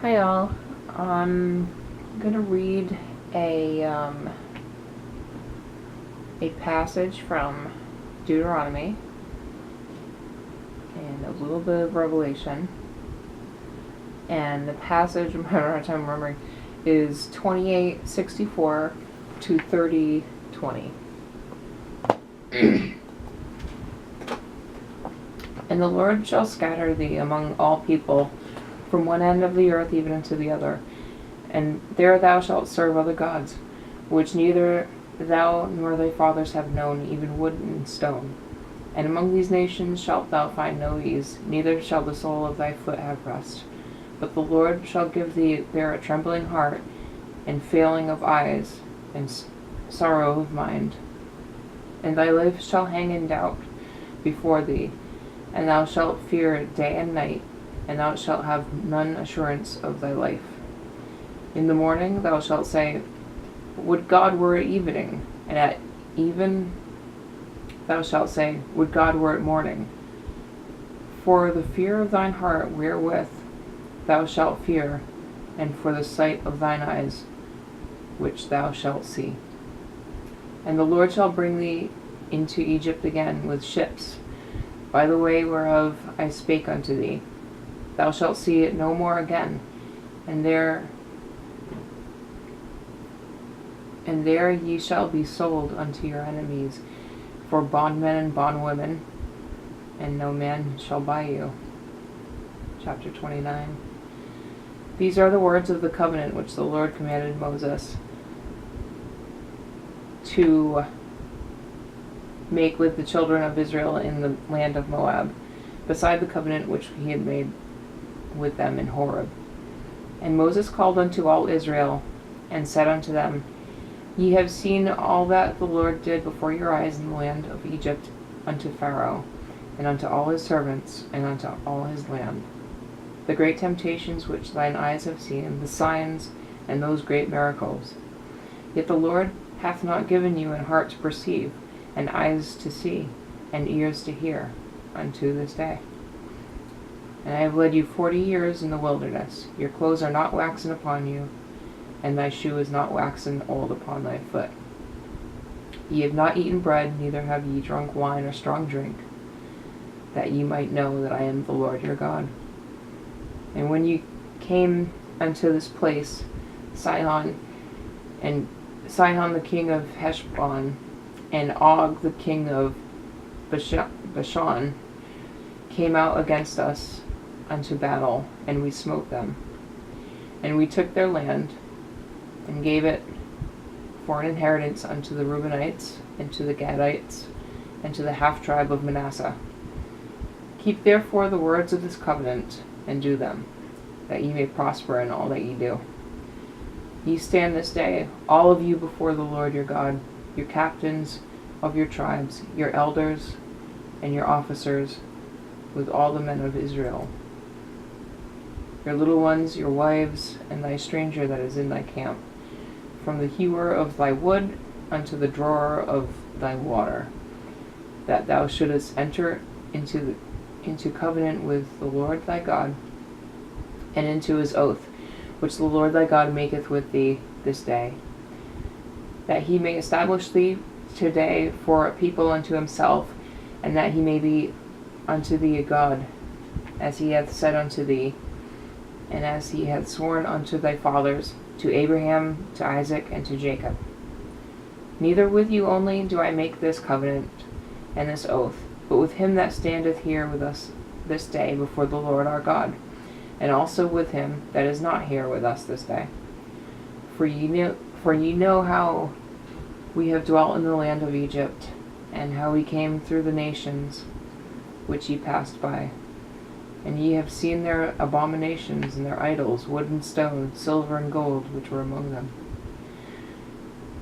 Hi all. I'm gonna read a passage from Deuteronomy and a little bit of Revelation. And the passage I'm having a hard time remembering is 28:64 to 30:20. And the Lord shall scatter thee among all people, from one end of the earth even unto the other. And there thou shalt serve other gods, which neither thou nor thy fathers have known, even wood and stone. And among these nations shalt thou find no ease, neither shall the sole of thy foot have rest. But the Lord shall give thee there a trembling heart, and failing of eyes, and sorrow of mind. And thy life shall hang in doubt before thee, and thou shalt fear day and night, and thou shalt have none assurance of thy life. In the morning thou shalt say, Would God were at evening, and at even thou shalt say, Would God were at morning. For the fear of thine heart wherewith thou shalt fear, and for the sight of thine eyes which thou shalt see. And the Lord shall bring thee into Egypt again with ships, by the way whereof I spake unto thee. Thou shalt see it no more again, and there ye shall be sold unto your enemies for bondmen and bondwomen, and no man shall buy you. Chapter 29. These are the words of the covenant which the Lord commanded Moses to make with the children of Israel in the land of Moab, beside the covenant which he had made with them in Horeb. And Moses called unto all Israel, and said unto them, Ye have seen all that the Lord did before your eyes in the land of Egypt unto Pharaoh, and unto all his servants, and unto all his land. The great temptations which thine eyes have seen, the signs, and those great miracles. Yet the Lord hath not given you an heart to perceive, and eyes to see, and ears to hear, unto this day. And I have led you 40 years in the wilderness. Your clothes are not waxen upon you, and thy shoe is not waxen old upon thy foot. Ye have not eaten bread, neither have ye drunk wine or strong drink, that ye might know that I am the Lord your God. And when you came unto this place, Sihon the king of Heshbon, and Og the king of Bashan, came out against us unto battle, and we smote them. And we took their land, and gave it for an inheritance unto the Reubenites, and to the Gadites, and to the half-tribe of Manasseh. Keep therefore the words of this covenant, and do them, that ye may prosper in all that ye do. Ye stand this day, all of you before the Lord your God, your captains of your tribes, your elders, and your officers, with all the men of Israel, your little ones, your wives, and thy stranger that is in thy camp, from the hewer of thy wood unto the drawer of thy water, that thou shouldest enter into covenant with the Lord thy God, and into his oath, which the Lord thy God maketh with thee this day, that he may establish thee today for a people unto himself, and that he may be unto thee a God, as he hath said unto thee, and as he hath sworn unto thy fathers, to Abraham, to Isaac, and to Jacob. Neither with you only do I make this covenant and this oath, but with him that standeth here with us this day before the Lord our God, and also with him that is not here with us this day. For ye know how we have dwelt in the land of Egypt, and how we came through the nations which ye passed by. And ye have seen their abominations and their idols, wood and stone, silver and gold, which were among them.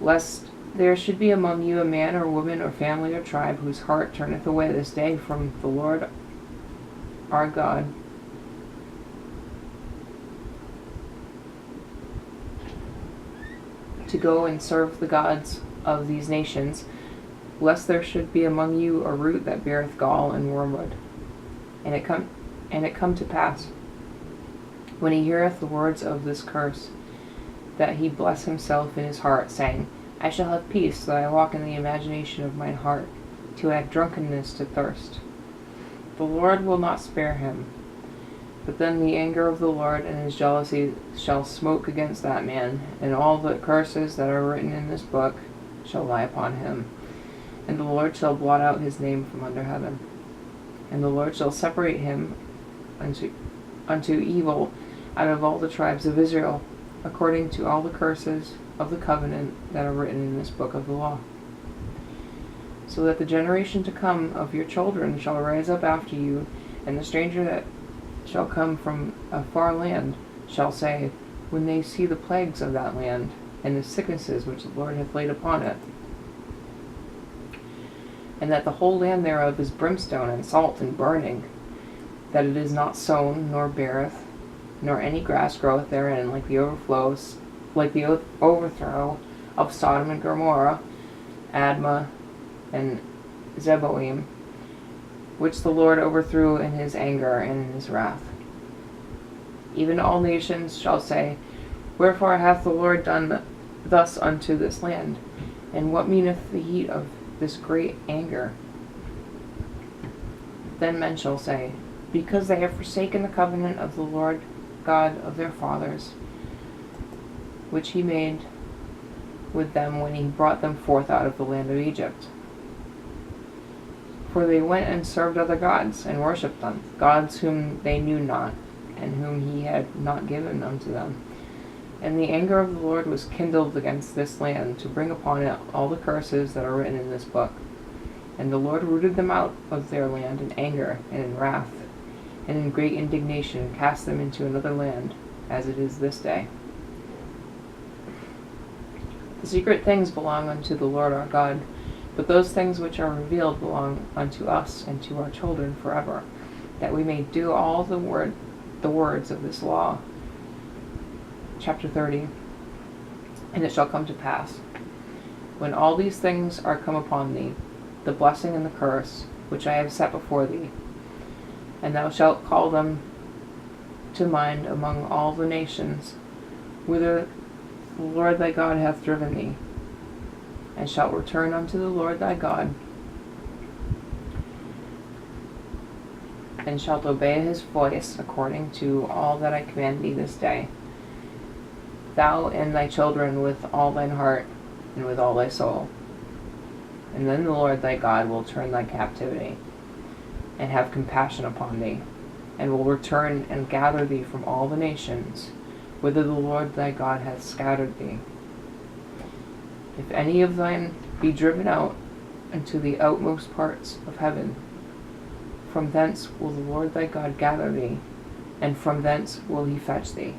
Lest there should be among you a man or woman or family or tribe whose heart turneth away this day from the Lord our God, to go and serve the gods of these nations, lest there should be among you a root that beareth gall and wormwood. And it come to pass, when he heareth the words of this curse, that he bless himself in his heart, saying, I shall have peace, though I walk in the imagination of mine heart, to add drunkenness to thirst. The Lord will not spare him, but then the anger of the Lord and his jealousy shall smoke against that man, and all the curses that are written in this book shall lie upon him. And the Lord shall blot out his name from under heaven. And the Lord shall separate him unto evil out of all the tribes of Israel, according to all the curses of the covenant that are written in this book of the law. So that the generation to come of your children shall rise up after you, and the stranger that shall come from a far land shall say, when they see the plagues of that land, and the sicknesses which the Lord hath laid upon it, and that the whole land thereof is brimstone and salt and burning, that it is not sown, nor beareth, nor any grass groweth therein, like the overthrow of Sodom and Gomorrah, Admah, and Zeboim, which the Lord overthrew in his anger and in his wrath. Even all nations shall say, wherefore hath the Lord done thus unto this land? And what meaneth the heat of this great anger? Then men shall say, because they have forsaken the covenant of the Lord God of their fathers, which he made with them when he brought them forth out of the land of Egypt. For they went and served other gods, and worshipped them, gods whom they knew not, and whom he had not given unto them. And the anger of the Lord was kindled against this land, to bring upon it all the curses that are written in this book. And the Lord rooted them out of their land in anger and in wrath, and in great indignation, and cast them into another land, as it is this day. The secret things belong unto the Lord our God, but those things which are revealed belong unto us and to our children forever, that we may do all the words of this law. Chapter 30. And it shall come to pass, when all these things are come upon thee, the blessing and the curse, which I have set before thee, and thou shalt call them to mind among all the nations, whither the Lord thy God hath driven thee, and shalt return unto the Lord thy God, and shalt obey his voice according to all that I command thee this day, thou and thy children with all thine heart and with all thy soul. And then the Lord thy God will turn thy captivity, and have compassion upon thee, and will return and gather thee from all the nations, whither the Lord thy God hath scattered thee. If any of thine be driven out unto the outmost parts of heaven, from thence will the Lord thy God gather thee, and from thence will he fetch thee.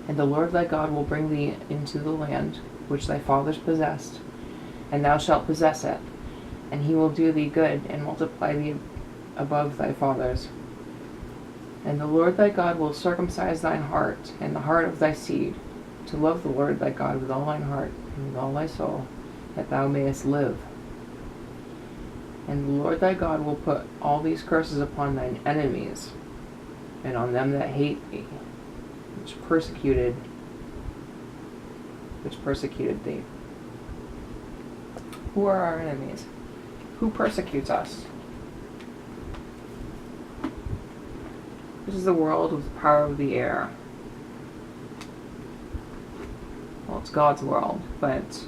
And the Lord thy God will bring thee into the land which thy fathers possessed, and thou shalt possess it, and he will do thee good, and multiply thee above thy fathers. And the Lord thy God will circumcise thine heart, and the heart of thy seed, to love the Lord thy God with all thine heart, and with all thy soul, that thou mayest live. And the Lord thy God will put all these curses upon thine enemies, and on them that hate thee, which persecuted thee. Who are our enemies? Who persecutes us? This is the world with the power of the air. Well, it's God's world, but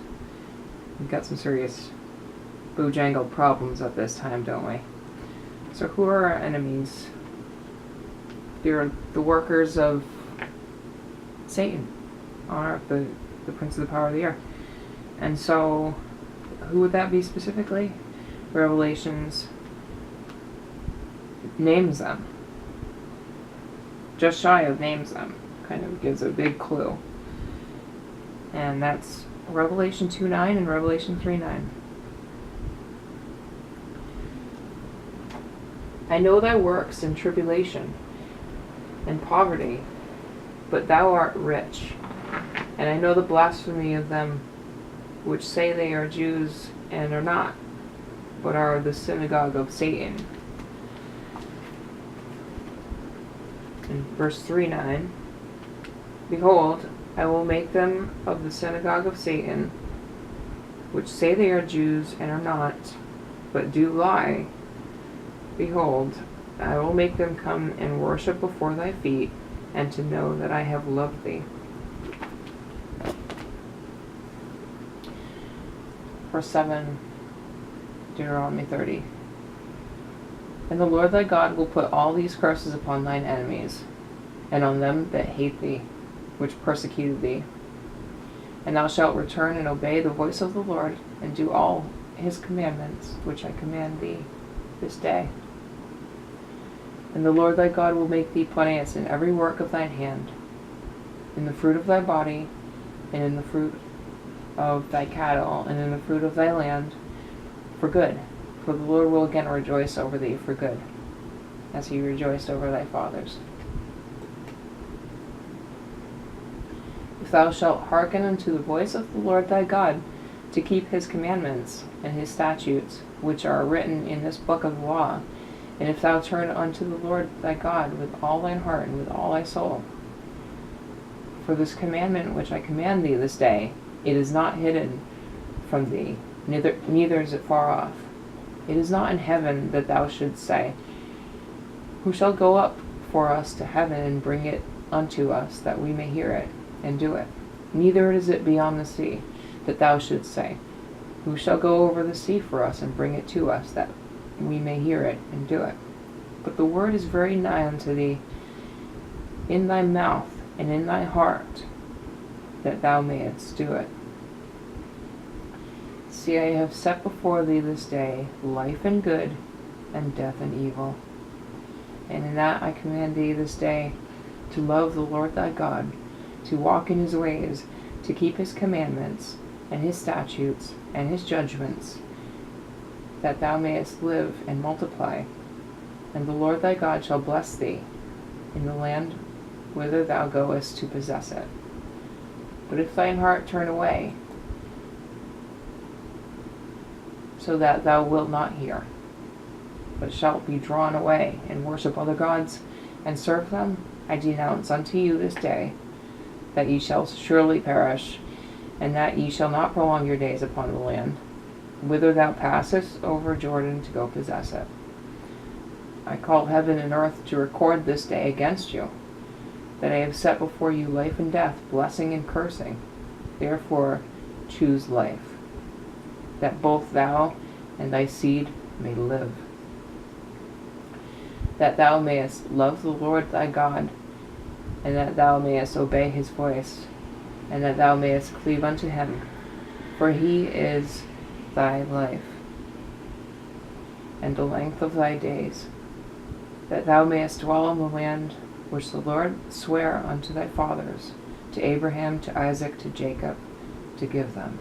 we've got some serious bojangled problems at this time, don't we? So who are our enemies? They're the workers of Satan on earth, the prince of the power of the air. And so, who would that be specifically? Revelations names them. Just shy of names them. Kind of gives a big clue. And that's Revelation 2:9 and Revelation 3:9. I know thy works in tribulation and poverty, but thou art rich. And I know the blasphemy of them which say they are Jews and are not, but are the synagogue of Satan. In verse 3:9, behold, I will make them of the synagogue of Satan, which say they are Jews and are not, but do lie. Behold, I will make them come and worship before thy feet, and to know that I have loved thee. Verse 7, Deuteronomy 30. And the Lord thy God will put all these curses upon thine enemies, and on them that hate thee, which persecuted thee. And thou shalt return and obey the voice of the Lord, and do all his commandments, which I command thee this day. And the Lord thy God will make thee plenteous in every work of thine hand, in the fruit of thy body, and in the fruit of thy cattle, and in the fruit of thy land, for good. For the Lord will again rejoice over thee for good, as he rejoiced over thy fathers. If thou shalt hearken unto the voice of the Lord thy God, to keep his commandments and his statutes, which are written in this book of the law, and if thou turn unto the Lord thy God with all thine heart and with all thy soul, for this commandment which I command thee this day, it is not hidden from thee, neither is it far off. It is not in heaven, that thou shouldst say, who shall go up for us to heaven and bring it unto us, that we may hear it and do it? Neither is it beyond the sea, that thou shouldst say, who shall go over the sea for us and bring it to us, that we may hear it and do it? But the word is very nigh unto thee, in thy mouth and in thy heart, that thou mayest do it. See, I have set before thee this day life and good, and death and evil. And in that I command thee this day to love the Lord thy God, to walk in his ways, to keep his commandments, and his statutes, and his judgments, that thou mayest live and multiply. And the Lord thy God shall bless thee in the land whither thou goest to possess it. But if thine heart turn away, so that thou wilt not hear, but shalt be drawn away, and worship other gods, and serve them, I denounce unto you this day, that ye shall surely perish, and that ye shall not prolong your days upon the land, whither thou passest over Jordan to go possess it. I call heaven and earth to record this day against you, that I have set before you life and death, blessing and cursing. Therefore choose life, that both thou and thy seed may live, that thou mayest love the Lord thy God, and that thou mayest obey his voice, and that thou mayest cleave unto him, for he is thy life, and the length of thy days, that thou mayest dwell in the land which the Lord sware unto thy fathers, to Abraham, to Isaac, to Jacob, to give them.